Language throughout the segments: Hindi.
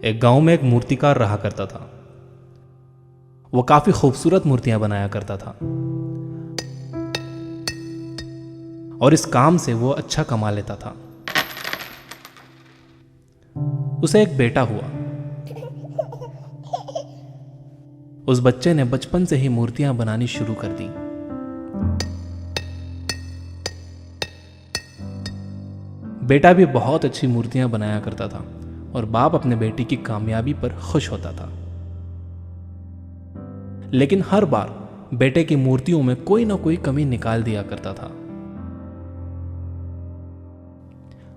एक गांव में एक मूर्तिकार रहा करता था। वो काफी खूबसूरत मूर्तियां बनाया करता था और इस काम से वो अच्छा कमा लेता था। उसे एक बेटा हुआ। उस बच्चे ने बचपन से ही मूर्तियां बनानी शुरू कर दी। बेटा भी बहुत अच्छी मूर्तियां बनाया करता था और बाप अपने बेटे की कामयाबी पर खुश होता था। लेकिन हर बार बेटे की मूर्तियों में कोई ना कोई कमी निकाल दिया करता था।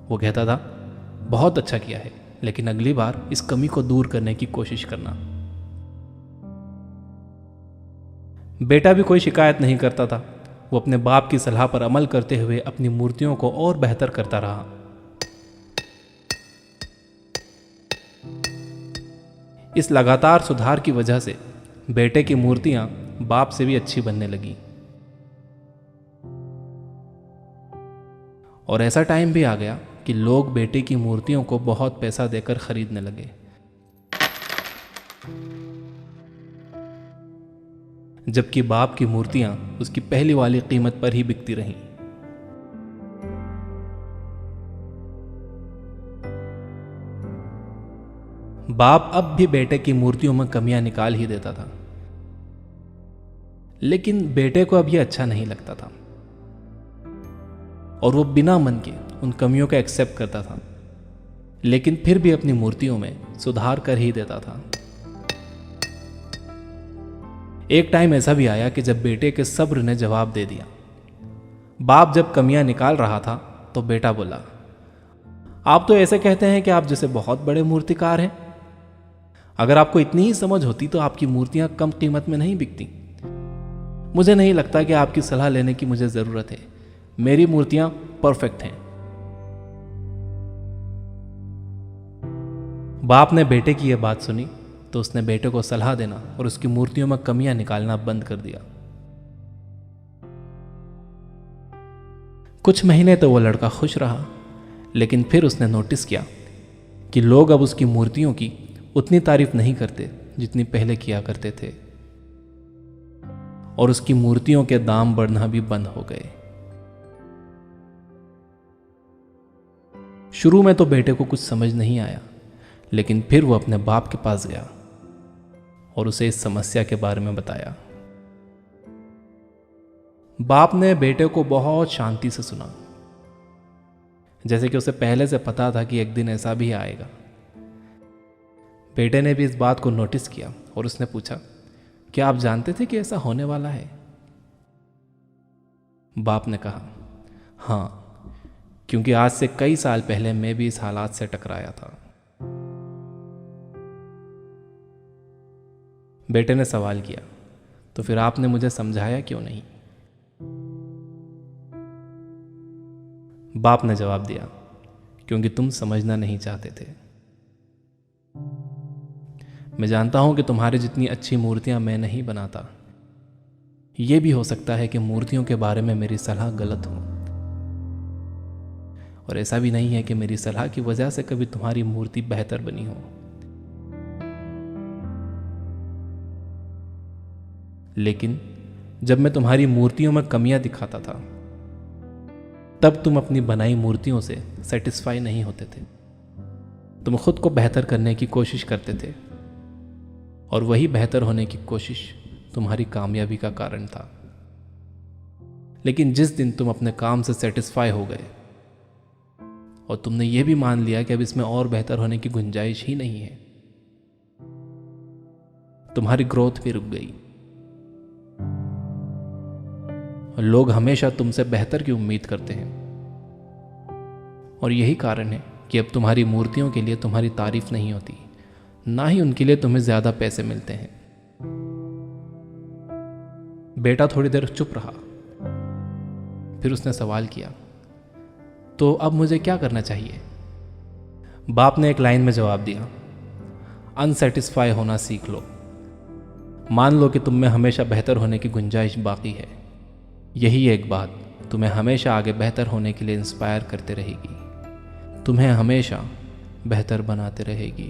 वो कहता था, बहुत अच्छा किया है, लेकिन अगली बार इस कमी को दूर करने की कोशिश करना। बेटा भी कोई शिकायत नहीं करता था। वो अपने बाप की सलाह पर अमल करते हुए अपनी मूर्तियों को और बेहतर करता रहा। इस लगातार सुधार की वजह से बेटे की मूर्तियां बाप से भी अच्छी बनने लगी। और ऐसा टाइम भी आ गया कि लोग बेटे की मूर्तियों को बहुत पैसा देकर खरीदने लगे। जबकि बाप की मूर्तियां उसकी पहली वाली कीमत पर ही बिकती रहीं। बाप अब भी बेटे की मूर्तियों में कमियां निकाल ही देता था, लेकिन बेटे को अब यह अच्छा नहीं लगता था और वो बिना मन के उन कमियों को एक्सेप्ट करता था, लेकिन फिर भी अपनी मूर्तियों में सुधार कर ही देता था। एक टाइम ऐसा भी आया कि जब बेटे के सब्र ने जवाब दे दिया। बाप जब कमियां निकाल रहा था तो बेटा बोला, आप तो ऐसे कहते हैं कि आप जैसे बहुत बड़े मूर्तिकार हैं। अगर आपको इतनी ही समझ होती तो आपकी मूर्तियां कम कीमत में नहीं बिकती। मुझे नहीं लगता कि आपकी सलाह लेने की मुझे जरूरत है। मेरी मूर्तियां परफेक्ट हैं। बाप ने बेटे की यह बात सुनी तो उसने बेटे को सलाह देना और उसकी मूर्तियों में कमियां निकालना बंद कर दिया। कुछ महीने तो वो लड़का खुश रहा, लेकिन फिर उसने नोटिस किया कि लोग अब उसकी मूर्तियों की उतनी तारीफ नहीं करते जितनी पहले किया करते थे और उसकी मूर्तियों के दाम बढ़ना भी बंद हो गए। शुरू में तो बेटे को कुछ समझ नहीं आया, लेकिन फिर वो अपने बाप के पास गया और उसे इस समस्या के बारे में बताया। बाप ने बेटे को बहुत शांति से सुना, जैसे कि उसे पहले से पता था कि एक दिन ऐसा भी आएगा। बेटे ने भी इस बात को नोटिस किया और उसने पूछा, क्या आप जानते थे कि ऐसा होने वाला है? बाप ने कहा, हाँ, क्योंकि आज से कई साल पहले मैं भी इस हालात से टकराया था। बेटे ने सवाल किया, तो फिर आपने मुझे समझाया क्यों नहीं? बाप ने जवाब दिया, क्योंकि तुम समझना नहीं चाहते थे। मैं जानता हूं कि तुम्हारी जितनी अच्छी मूर्तियां मैं नहीं बनाता। यह भी हो सकता है कि मूर्तियों के बारे में मेरी सलाह गलत हो, और ऐसा भी नहीं है कि मेरी सलाह की वजह से कभी तुम्हारी मूर्ति बेहतर बनी हो। लेकिन जब मैं तुम्हारी मूर्तियों में कमियां दिखाता था, तब तुम अपनी बनाई मूर्तियों से सेटिस्फाई नहीं होते थे। तुम खुद को बेहतर करने की कोशिश करते थे और वही बेहतर होने की कोशिश तुम्हारी कामयाबी का कारण था। लेकिन जिस दिन तुम अपने काम से सेटिस्फाई हो गए और तुमने यह भी मान लिया कि अब इसमें और बेहतर होने की गुंजाइश ही नहीं है, तुम्हारी ग्रोथ भी रुक गई। और लोग हमेशा तुमसे बेहतर की उम्मीद करते हैं, और यही कारण है कि अब तुम्हारी मूर्तियों के लिए तुम्हारी तारीफ नहीं होती, ना ही उनके लिए तुम्हें ज्यादा पैसे मिलते हैं। बेटा थोड़ी देर चुप रहा, फिर उसने सवाल किया, तो अब मुझे क्या करना चाहिए? बाप ने एक लाइन में जवाब दिया, अनसेटिस्फाई होना सीख लो। मान लो कि तुम में हमेशा बेहतर होने की गुंजाइश बाकी है। यही एक बात तुम्हें हमेशा आगे बेहतर होने के लिए इंस्पायर करते रहेगी, तुम्हें हमेशा बेहतर बनाते रहेगी।